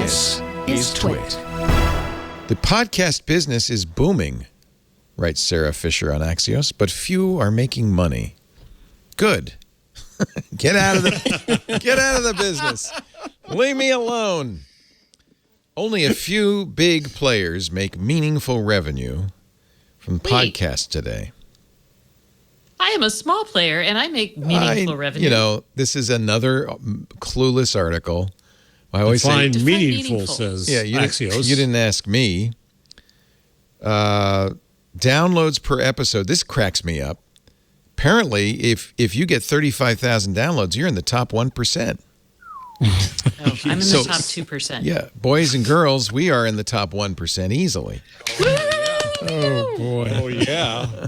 This is TWiT. The podcast business is booming, writes Sarah Fisher on Axios, but few are making money. Good. Get out of the business. Leave me alone. Only a few big players make meaningful revenue from podcasts today. I am a small player, and I make meaningful revenue. You know, this is another clueless article. I always say meaningful, says Axios. You didn't ask me. Downloads per episode. This cracks me up. Apparently, if you get 35,000 downloads, you're in the top 1%. I'm in the top 2%. Yeah, boys and girls, we are in the top 1% easily. Oh, boy. Oh, yeah.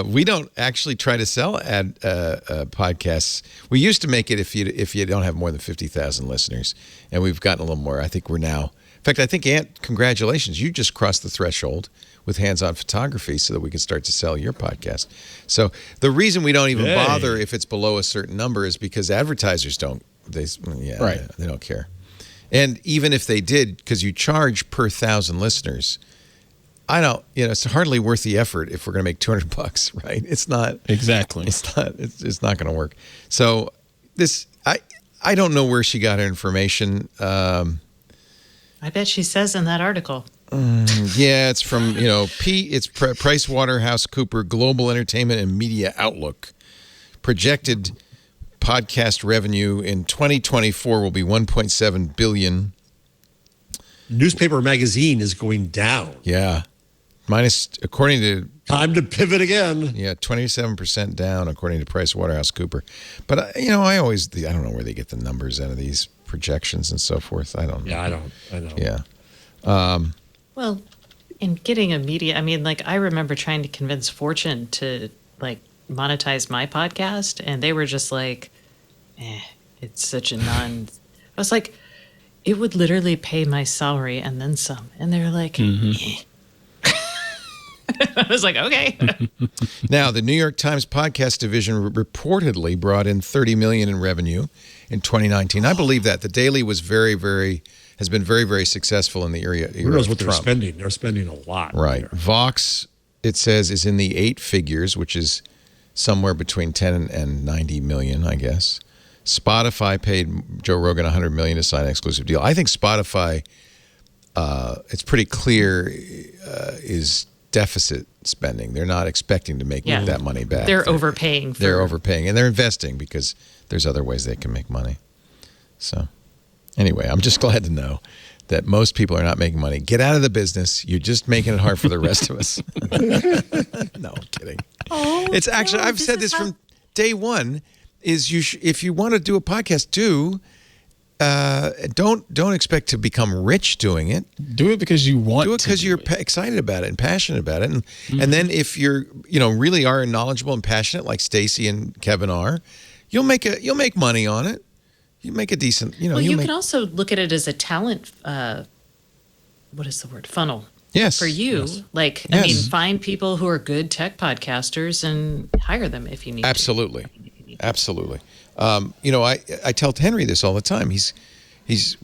We don't actually try to sell podcasts. We used to make it if you don't have more than 50,000 listeners, and we've gotten a little more. I think we're now. In fact, I think, Ant, congratulations. You just crossed the threshold with hands-on photography so that we can start to sell your podcast. So the reason we don't even bother if it's below a certain number is because advertisers don't. They don't care. And even if they did, because you charge per 1,000 listeners, it's hardly worth the effort if we're going to make $200, right? It's not. Exactly. It's not going to work. So I don't know where she got her information. I bet she says in that article. Yeah, it's from, it's PricewaterhouseCoopers Global Entertainment and Media Outlook. Projected podcast revenue in 2024 will be $1.7 billion. Newspaper magazine is going down. Yeah. According to... Time to pivot again. Yeah, 27% down, according to PricewaterhouseCoopers. But, I don't know where they get the numbers out of these projections and so forth. I don't know. Yeah, I know. Yeah. Well, in getting a media, I remember trying to convince Fortune to, monetize my podcast, and they were just like, it's such a I was like, it would literally pay my salary and then some. And they were like, I was like, okay. Now, the New York Times podcast division reportedly brought in $30 million in revenue in 2019. I believe that. The Daily was has been very, very successful in the area. Who knows what they're spending? They're spending a lot. Right. Vox, it says, is in the 8 figures, which is somewhere between 10 and 90 million, I guess. Spotify paid Joe Rogan $100 million to sign an exclusive deal. I think Spotify, it's pretty clear, is deficit spending. They're not expecting to make that money back. They're overpaying. They're overpaying, and they're investing because there's other ways they can make money. So anyway, I'm just glad to know that most people are not making money. Get out of the business. You're just making it hard for the rest of us. No, I'm kidding. It's actually, I've said this from day one, is if you want to do a podcast, don't expect to become rich doing it. Do it because you want to. Do it because you're excited about it and passionate about it. And then if you're, really are knowledgeable and passionate like Stacey and Kevin are, you'll make money on it. You make a decent, Well, you can also look at it as a talent, what is the word? Funnel. Yes. For you. Yes. Find people who are good tech podcasters and hire them if you need Absolutely. to. Absolutely. I tell Henry this all the time. He's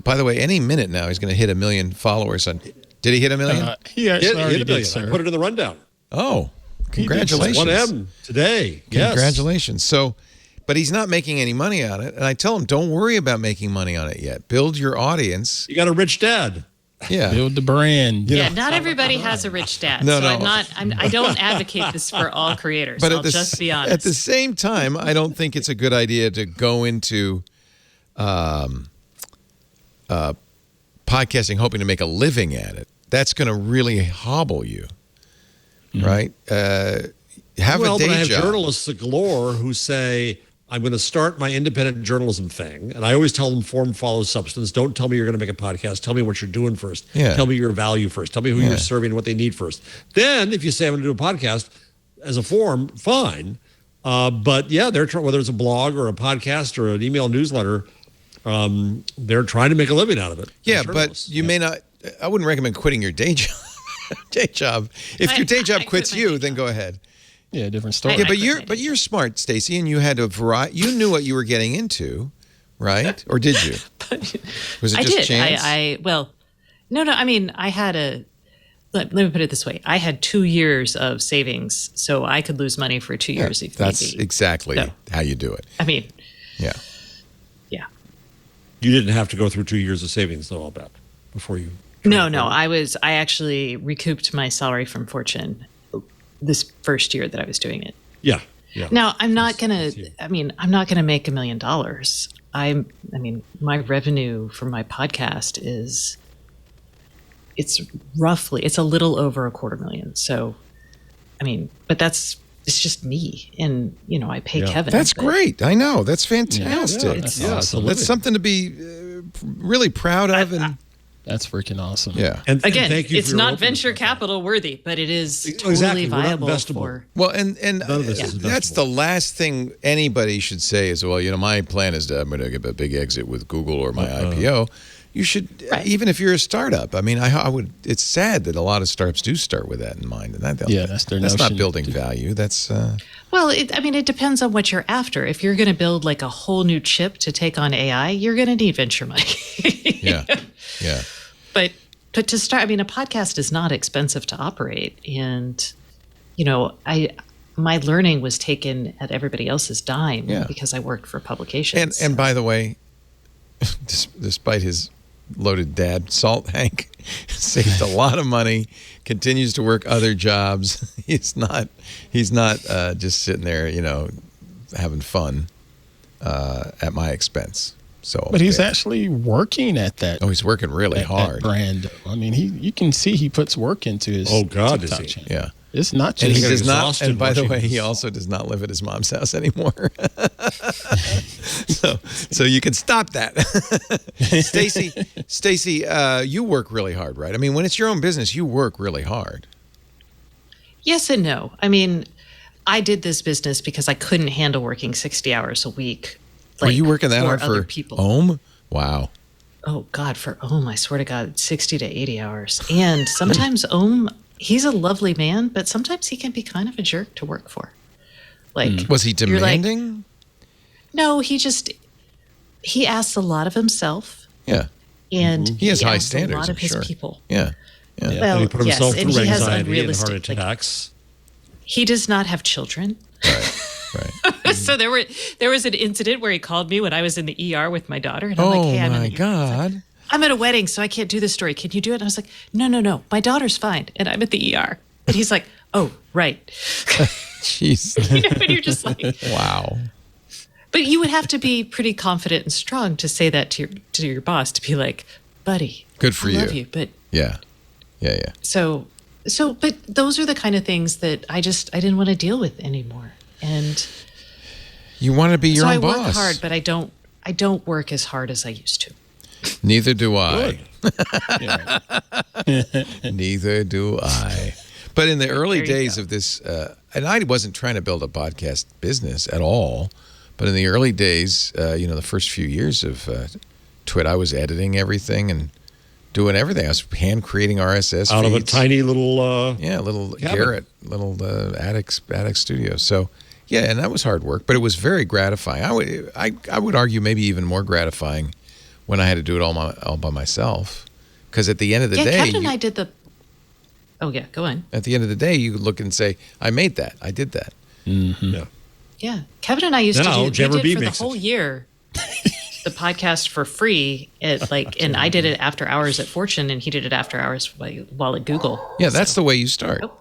by the way, any minute now he's going to hit 1 million followers on. Did he hit 1 million? He actually already hit 1 million. did, sir. I put it in the rundown. Oh, congratulations. 1M today. Yes. Congratulations. So, but he's not making any money on it. And I tell him, don't worry about making money on it yet. Build your audience. You got a rich dad. Yeah. Build the brand. Not everybody has a rich dad. No. I don't advocate this for all creators. But I'll just be honest. At the same time, I don't think it's a good idea to go into podcasting hoping to make a living at it. That's going to really hobble you, right? Have a day I have job. journalists galore who say, I'm going to start my independent journalism thing. And I always tell them form follows substance. Don't tell me you're going to make a podcast. Tell me what you're doing first. Yeah. Tell me your value first. Tell me who you're serving and what they need first. Then if you say I'm going to do a podcast as a form, fine. But yeah, they're trying, whether it's a blog or a podcast or an email newsletter, they're trying to make a living out of it. Yeah, but you may not, I wouldn't recommend quitting your day job. If your day job quits you, then go ahead. Yeah, different story. Yeah, but you're smart, Stacey, and you had a variety. You knew what you were getting into right? Or did you? Was it I just did. chance? Well, no. I mean, I had let me put it this way. I had 2 years of savings, so I could lose money for 2 years if That's need be. exactly So, how you do it. I mean, Yeah. yeah. You didn't have to go through 2 years of savings, though, I'll bet, before you. No. I actually recouped my salary from Fortune this first year that I was doing it. Yeah. Yeah. Now, I'm not going That's to, you. I mean, I'm not going to make $1 million. I mean, my revenue from my podcast it's a little over $250,000. So, I mean, but it's just me. And, I pay Kevin. That's but- great. I know. That's fantastic. That's Yeah, awesome. it's That's something to be really proud of. And That's freaking awesome. yeah. And Again, thank you it's for your not openness venture about that. capital worthy, but it is totally Exactly. We're not viable investable. for. Well, and None of this is that's investable. the last thing anybody should say is, well, my plan is I'm going to get a big exit with Google or my IPO. You should, Right. even if you're a startup. I mean, I would. It's sad that a lot of startups do start with that in mind, and that's their not notion. building value. That's Well, it depends on what you're after. If you're going to build like a whole new chip to take on AI, you're going to need venture money. yeah. But to start, I mean, a podcast is not expensive to operate, and my learning was taken at everybody else's dime Yeah. because I worked for publications. And by the way, despite his loaded dad, Salt Hank saved a lot of money, continues to work other jobs. He's not just sitting there, having fun at my expense. So, But he's actually working at that. he's working really that hard. brand. I mean, you can see he puts work into his Oh, God, TikTok does he? channel. Yeah. It's not And just he got does not. exhausted And by the watching way, he this. also does not live at his mom's house anymore. so you can stop that. Stacey, you work really hard, right? I mean, when it's your own business, you work really hard. yes and no. I mean, I did this business because I couldn't handle working 60 hours a week. Were you working that hard other for people? Ohm? Wow. Oh God, for Ohm, I swear to God, 60 to 80 hours. And sometimes Ohm, he's a lovely man, but sometimes he can be kind of a jerk to work for. Like, Was he you're like, demanding? no, he asks a lot of himself, Yeah. and He has high asks standards, a lot of I'm his sure. people. Yeah. And Well, he put yes, himself and through he has anxiety and heart unrealistic, like- attacks. He does not have children. Right. So there was an incident where he called me when I was in the ER with my daughter, and I'm like, Oh "Hey, I'm in my the God. I'm at a wedding, so I can't do this story. Can you do it?" And I was like, No. My daughter's fine, and I'm at the ER. And he's like, "Oh, right." Jeez. And you're just like, Wow. but you would have to be pretty confident and strong to say that to your boss, to be like, "Buddy, Good for I you." love you." But Yeah. so, but those are the kind of things that I didn't want to deal with anymore. And You want to be your so own I boss. work hard, but I don't work as hard as I used to. Neither do I. Yeah. Neither do I. But in the early There you days go. of this, and I wasn't trying to build a podcast business at all, but in the early days, the first few years of TWiT, I was editing everything and doing everything. I was hand creating RSS Out of a feeds. tiny little little cabin. Garrett, little attic studio. So yeah, and that was hard work, but it was very gratifying. I would argue maybe even more gratifying when I had to do it all by myself, because at the end of the Yeah, day, Kevin and I did the. Oh yeah, go on. at the end of the day, you could look and say, I made that. I did that. yeah. Yeah, Kevin and I used Now, to do. Jabber We B did for the makes it. whole year the podcast for free. And I did it after hours at Fortune, and he did it after hours while at Google. Yeah, that's the way you start. Oh.